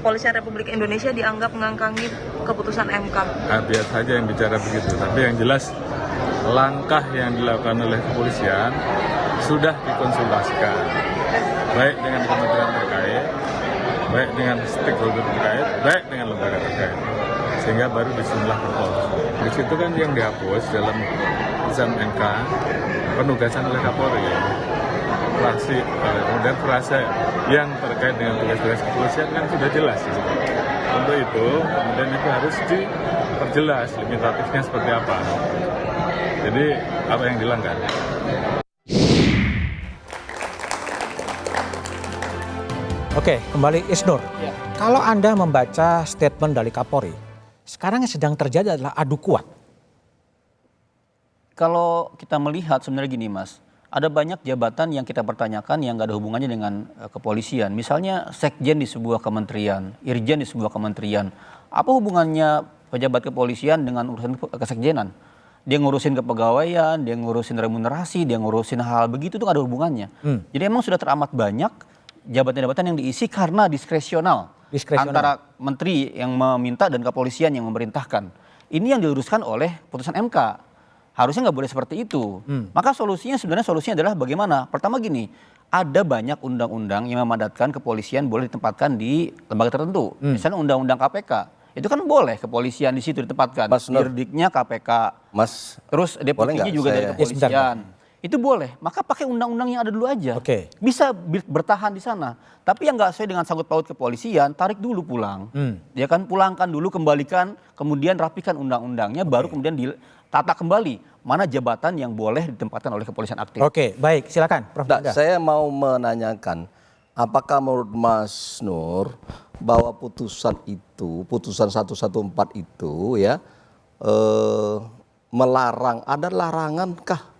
Kepolisian Republik Indonesia dianggap mengangkangi keputusan MK. Biasa saja yang bicara begitu, tapi yang jelas langkah yang dilakukan oleh kepolisian sudah dikonsultasikan, baik dengan kementerian terkait, baik dengan stakeholder terkait, baik dengan lembaga terkait, sehingga baru disusunlah perpol. Di situ kan yang dihapus dalam putusan MK penugasan oleh Kapolri, fraksi, kemudian frase yang terkait dengan tugas-tugas kepolisian kan sudah jelas. Untuk itu, kemudian itu harus diperjelas limitatifnya seperti apa. Jadi apa yang dilanggar. Oke, kembali Isnur. Ya. Kalau Anda membaca statement dari Kapolri, sekarang yang sedang terjadi adalah adu kuat. Kalau kita melihat sebenarnya gini Mas, ada banyak jabatan yang kita pertanyakan yang nggak ada hubungannya dengan kepolisian. Misalnya sekjen di sebuah kementerian, irjen di sebuah kementerian. Apa hubungannya pejabat kepolisian dengan urusan kesekjenan? Dia ngurusin kepegawaian, dia ngurusin remunerasi, dia ngurusin hal begitu tuh nggak ada hubungannya. Jadi emang sudah teramat banyak jabatan-jabatan yang diisi karena diskresional. Antara menteri yang meminta dan kepolisian yang memerintahkan. Ini yang diluruskan oleh putusan MK. Harusnya nggak boleh seperti itu. Maka solusinya adalah bagaimana? Pertama gini, ada banyak undang-undang yang memandatkan kepolisian boleh ditempatkan di lembaga tertentu. Misalnya undang-undang KPK. Itu kan boleh kepolisian di situ ditempatkan. Dirdiknya KPK. Mas, terus deputinya juga dari kepolisian. Itu boleh, maka pakai undang-undang yang ada dulu aja. Bisa bertahan di sana. Tapi yang nggak sesuai dengan sangkut paut kepolisian, tarik dulu pulang. Ya kan, pulangkan dulu, kembalikan, kemudian rapikan undang-undangnya, baru kemudian ditata kembali mana jabatan yang boleh ditempatkan oleh kepolisian aktif. Oke, baik, silakan Prof. Saya mau menanyakan, apakah menurut Mas Nur bahwa putusan 114 itu ya melarang, ada larangankah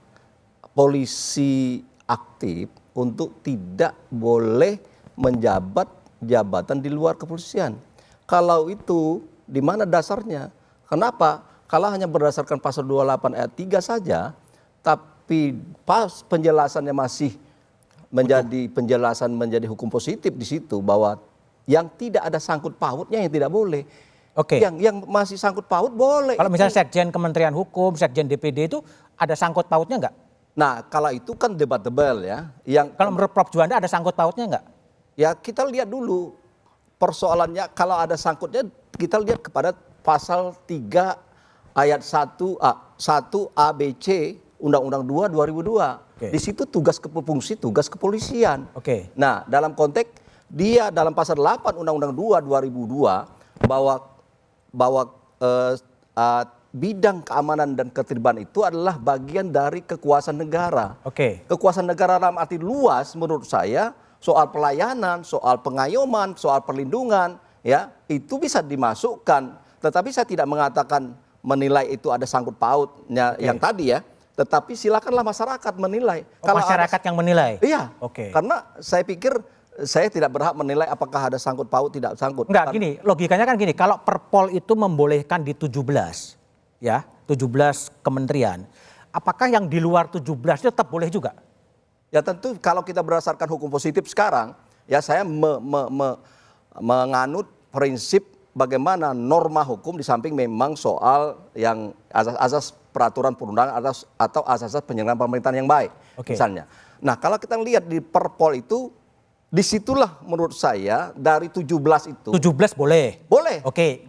polisi aktif untuk tidak boleh menjabat jabatan di luar kepolisian? Kalau itu di mana dasarnya? Kenapa? Kalau hanya berdasarkan pasal 28 ayat 3 saja, tapi pas penjelasannya masih menjadi hukum positif di situ bahwa yang tidak ada sangkut pautnya yang tidak boleh. Yang masih sangkut paut boleh. Kalau misalnya Sekjen Kementerian Hukum, Sekjen DPD itu ada sangkut pautnya nggak? Nah, kalau itu kan debatable ya. Kalau menurut Prof. Juanda ada sangkut pautnya nggak? Ya kita lihat dulu persoalannya, kalau ada sangkutnya kita lihat kepada pasal 3 ayat 1 ABC Undang-Undang 2 2002. Di situ fungsi tugas kepolisian. Nah, dalam konteks dia dalam pasal 8 Undang-Undang 2 2002 bahwa bidang keamanan dan ketertiban itu adalah bagian dari kekuasaan negara. Kekuasaan negara dalam arti luas menurut saya soal pelayanan, soal pengayoman, soal perlindungan, ya itu bisa dimasukkan. Tetapi saya tidak mengatakan menilai itu ada sangkut pautnya yang tadi ya. Tetapi silakanlah masyarakat menilai. Kalau masyarakat yang menilai? Iya. Karena saya pikir saya tidak berhak menilai apakah ada sangkut paut tidak sangkut. Enggak, gini, logikanya kan gini, kalau Perpol itu membolehkan di 17 kementerian, apakah yang di luar 17 itu tetap boleh juga? Ya tentu kalau kita berdasarkan hukum positif sekarang, ya saya menganut prinsip bagaimana norma hukum di samping memang soal yang asas peraturan perundangan atau asas penyelenggaraan pemerintahan yang baik misalnya. Nah kalau kita lihat di Perpol itu, disitulah menurut saya dari 17 itu. 17 boleh? Boleh.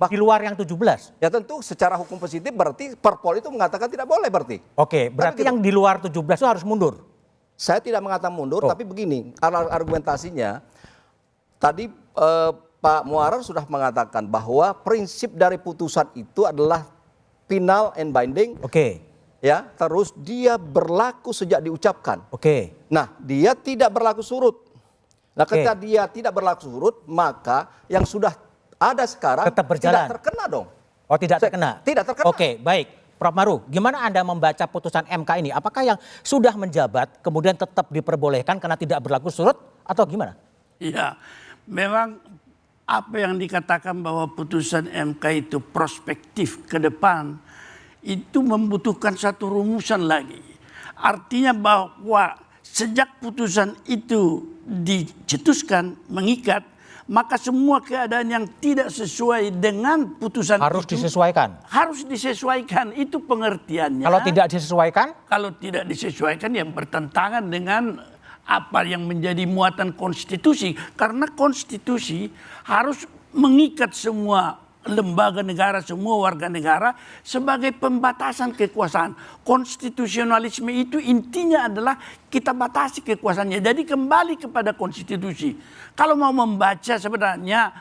Di luar yang 17? Ya tentu secara hukum positif berarti Perpol itu mengatakan tidak boleh berarti. Berarti yang di luar 17 itu harus mundur? Saya tidak mengatakan mundur, tapi begini argumentasinya. Tadi Pak Muarar sudah mengatakan bahwa prinsip dari putusan itu adalah final and binding. Ya, terus dia berlaku sejak diucapkan. Nah, dia tidak berlaku surut. Nah, ketika dia tidak berlaku surut, maka yang sudah ada sekarang tidak terkena dong. Tidak terkena? Tidak terkena. Baik. Prof. Maru, gimana Anda membaca putusan MK ini? Apakah yang sudah menjabat kemudian tetap diperbolehkan karena tidak berlaku surut atau gimana? Iya, memang apa yang dikatakan bahwa putusan MK itu prospektif ke depan, itu membutuhkan satu rumusan lagi. Artinya bahwa sejak putusan itu dicetuskan, mengikat, maka semua keadaan yang tidak sesuai dengan putusan Harus itu disesuaikan. harus disesuaikan. Itu pengertiannya. Kalau tidak disesuaikan, Kalau tidak disesuaikan yang bertentangan dengan apa yang menjadi muatan konstitusi. Karena konstitusi harus mengikat semua lembaga negara, semua warga negara sebagai pembatasan kekuasaan. Konstitusionalisme itu intinya adalah kita batasi kekuasaannya. Jadi kembali kepada konstitusi. Kalau mau membaca sebenarnya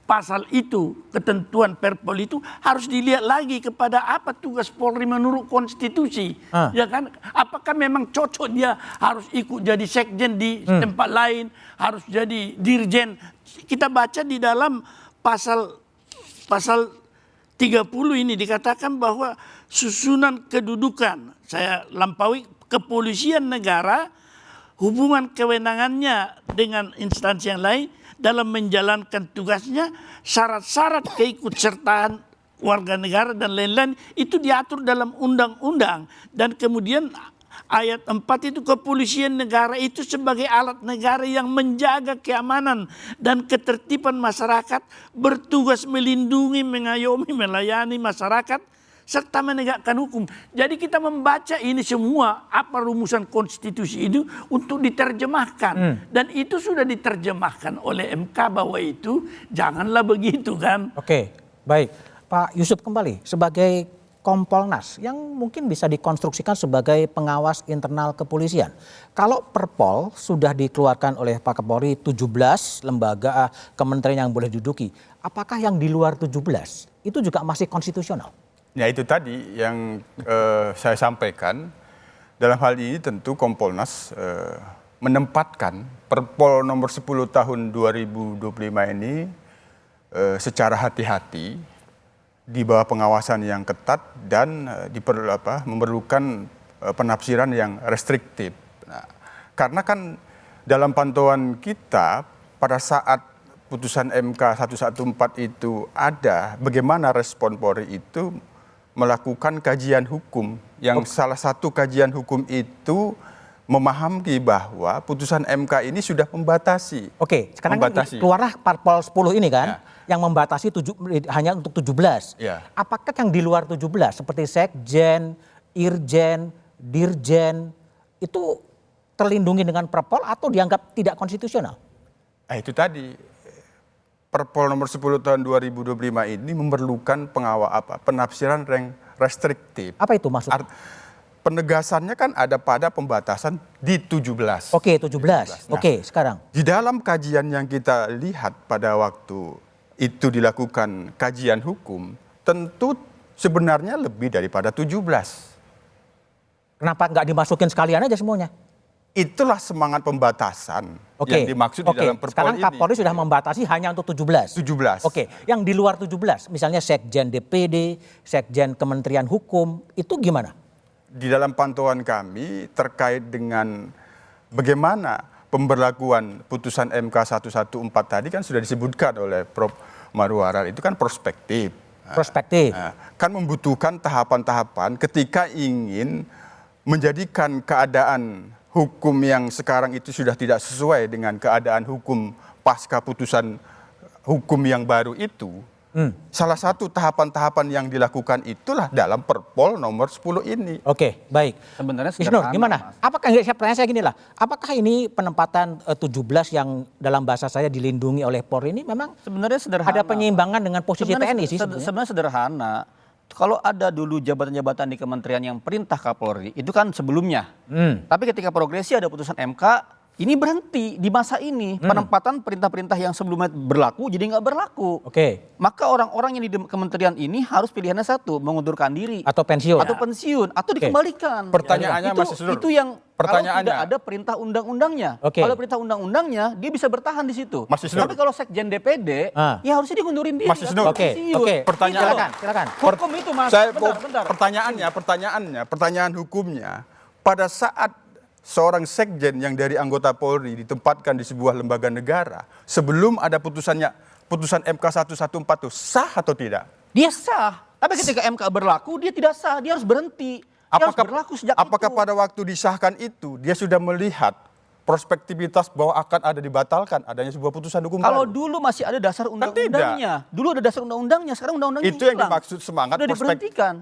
pasal itu, ketentuan Perpol itu harus dilihat lagi kepada apa tugas Polri menurut konstitusi. Ya kan? Apakah memang cocok dia harus ikut jadi sekjen di tempat lain, harus jadi dirjen. Kita baca di dalam pasal 30 ini dikatakan bahwa susunan kedudukan, saya lampaui, kepolisian negara, hubungan kewenangannya dengan instansi yang lain dalam menjalankan tugasnya, syarat-syarat keikutsertaan warga negara dan lain-lain itu diatur dalam undang-undang. Dan kemudian ayat 4 itu kepolisian negara itu sebagai alat negara yang menjaga keamanan dan ketertiban masyarakat, bertugas melindungi, mengayomi, melayani masyarakat, serta menegakkan hukum. Jadi kita membaca ini semua, apa rumusan konstitusi itu untuk diterjemahkan. Dan itu sudah diterjemahkan oleh MK bahwa itu janganlah begitu kan. oke, baik. Pak Yusuf kembali sebagai Kompolnas yang mungkin bisa dikonstruksikan sebagai pengawas internal kepolisian. Kalau Perpol sudah dikeluarkan oleh Pak Kapolri 17 lembaga kementerian yang boleh diduduki, apakah yang di luar 17 itu juga masih konstitusional? Ya itu tadi yang saya sampaikan. Dalam hal ini tentu Kompolnas menempatkan Perpol nomor 10 tahun 2025 ini secara hati-hati di bawah pengawasan yang ketat dan memerlukan penafsiran yang restriktif. Nah, karena kan dalam pantauan kita pada saat putusan MK 114 itu ada, bagaimana respon Polri itu melakukan kajian hukum yang salah satu kajian hukum itu memahami bahwa putusan MK ini sudah membatasi. Oke, sekarang kan keluarlah Perpol 10 ini kan, yang membatasi hanya untuk 17. Ya. Apakah yang di luar 17 seperti sekjen, irjen, dirjen itu terlindungi dengan Perpol atau dianggap tidak konstitusional? Nah, itu tadi Perpol nomor 10 tahun 2025 ini memerlukan penafsiran yang restriktif. Apa itu maksudnya? Penegasannya kan ada pada pembatasan di 17. Oke, 17. Nah, Oke, sekarang. Di dalam kajian yang kita lihat pada waktu itu dilakukan kajian hukum, tentu sebenarnya lebih daripada 17. Kenapa nggak dimasukin sekalian aja semuanya? Itulah semangat pembatasan yang dimaksud di dalam Perpol sekarang ini. Kapolri sudah membatasi hanya untuk 17. 17. Oke, yang di luar 17, misalnya sekjen DPD, sekjen Kementerian Hukum, itu gimana? Di dalam pantauan kami terkait dengan bagaimana pemberlakuan putusan MK 114 tadi kan sudah disebutkan oleh Prof. Marwarar, itu kan prospektif. Prospektif. Kan membutuhkan tahapan-tahapan ketika ingin menjadikan keadaan hukum yang sekarang itu sudah tidak sesuai dengan keadaan hukum pasca putusan hukum yang baru itu. Salah satu tahapan-tahapan yang dilakukan itulah dalam Perpol nomor 10 ini. Oke, baik. Sebenarnya Isnur, sederhana, gimana? Mas. Apakah saya gini lah, apakah ini penempatan 17 yang dalam bahasa saya dilindungi oleh Polri ini memang Sebenarnya sederhana. ada penyeimbangan dengan posisi TNI sih sebenarnya? Sebenarnya sederhana. Kalau ada dulu jabatan-jabatan di kementerian yang perintah Kapolri, itu kan sebelumnya. Tapi ketika progresi ada putusan MK, ini berhenti di masa ini. Penempatan perintah-perintah yang sebelumnya berlaku jadi nggak berlaku. Oke. Maka orang-orang yang di kementerian ini harus pilihannya satu, mengundurkan diri. Atau pensiun. Atau pensiun, atau dikembalikan. Pertanyaannya itu, Mas Isnur. itu yang Pertanyaannya. kalau tidak ada perintah undang-undangnya. Oke. Kalau perintah undang-undangnya, dia bisa bertahan di situ. Mas Isnur. Tapi kalau sekjen DPD, ya harusnya dikundurin diri. Mas Isnur. atau Oke, pensiun. oke. Pertanyaan. Silakan. Hukum itu Mas. Saya Bentar. pertanyaan hukumnya, pada saat seorang sekjen yang dari anggota Polri ditempatkan di sebuah lembaga negara, sebelum ada putusan MK 114 itu sah atau tidak? Dia sah. Tapi ketika MK berlaku, dia tidak sah. Dia harus berhenti. Dia harus berlaku sejak apakah itu. pada waktu disahkan itu dia sudah melihat prospektivitas bahwa akan ada dibatalkan adanya sebuah putusan hukum Kalau baru. dulu masih ada dasar undang-undangnya. Dulu ada dasar undang-undangnya, sekarang undang-undangnya Itu yang hilang. dimaksud semangat Sudah diberhentikan.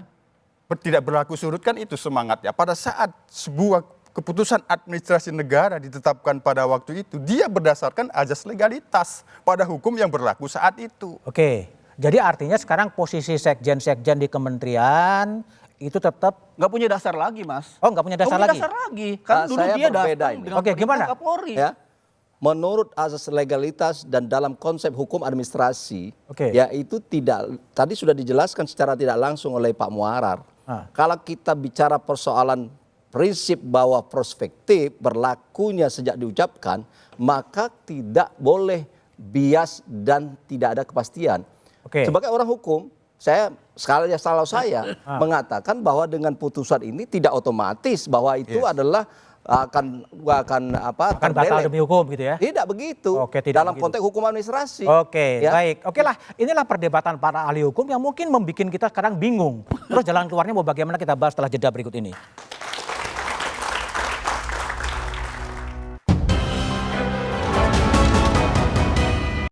Tidak berlaku surut kan itu semangatnya. Pada saat sebuah keputusan administrasi negara ditetapkan pada waktu itu, dia berdasarkan azas legalitas pada hukum yang berlaku saat itu. Oke, jadi artinya sekarang posisi sekjen-sekjen di kementerian itu tetap Nggak punya dasar lagi, Mas. nggak punya dasar lagi. Dasar lagi. Kan dulu Saya dia berbeda datang ini. dengan Oke, perintah gimana? Kapolri. Ya. Menurut azas legalitas dan dalam konsep hukum administrasi, Oke. ya itu tidak, tadi sudah dijelaskan secara tidak langsung oleh Pak Muarar. Kalau kita bicara persoalan prinsip bahwa prospektif berlakunya sejak diucapkan, maka tidak boleh bias dan tidak ada kepastian. Oke. Sebagai orang hukum, saya mengatakan bahwa dengan putusan ini tidak otomatis bahwa itu adalah akan batal terbeleng. demi hukum gitu ya. Tidak begitu. Oke, tidak dalam begitu. konteks hukum administrasi. Oke, Ya. baik. Oke lah, inilah perdebatan para ahli hukum yang mungkin membuat kita sekarang bingung. Terus jalan keluarnya mau bagaimana kita bahas setelah jeda berikut ini.